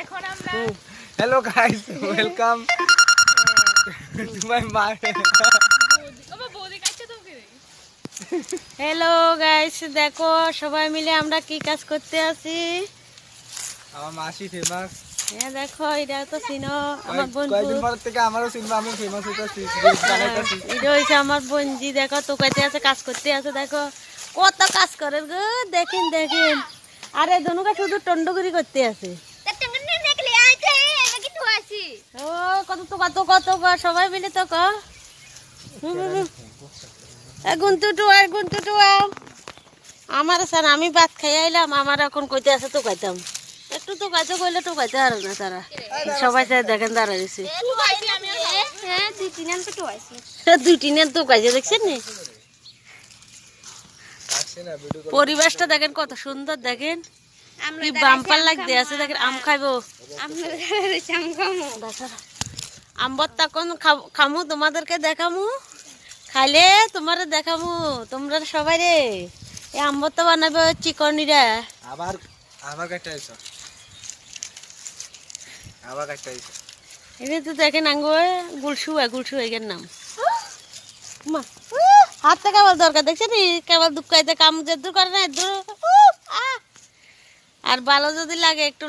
এখন আমরা hello guys welcome to my my বাবা বৌদি কাছে তো কি হ্যালো গাইস, দেখো সবাই মিলে আমরা কি কাজ করতে আছি। আমার মাসি ফেমাস। হ্যাঁ দেখো, এটা তো চিনো আমার বন্ধু। কয়েকদিন পর থেকে আমারও চিনবা, আমি ফেমাস হইতাছি। এটা হইছে আমার বঞ্জি। দেখো তো কাছে আছে, কাজ করতে আছে। দেখো কত কাজ করে গো, দেখেন দেখেন। আরে দনুকা শুধু টন্ডগিরি করতে আছে। ও কত তো কত কত সবাই মিলে তো ক গুনটু আর গুনটু আমার স্যার আমি ভাত খাই আইলাম, আমার এখন কইতে আছে তো খাইতাম একটু তো খাইতে কইলে তো খাইতে আর না তারা সবাই চাই দেখেন দাঁড়া দিছে দুই তিন তো খাইছে দেখছেন নি। পরিবেশটা দেখেন কত সুন্দর, দেখেন কি বাম্পার লাগতে আছে। দেখেন আম খাইবো, আম্বর তখন খামু, তোমাদেরকে দেখামু, খাইলে তোমার দেখামু তোমরা সবাই রে। এই আম্বর তো বানাবে চিকনিরা। আবার আবার কাটতে আইছো, আবার কাটতে আইছো। এটা তো দেখেন আঙ্গো গুলসু এর নাম। মা হাতটা কেবল দরকার দেখছেন নি, কেবল দুঃখাইতে কাম যে দূর করে না। আর ভালো যদি লাগে একটু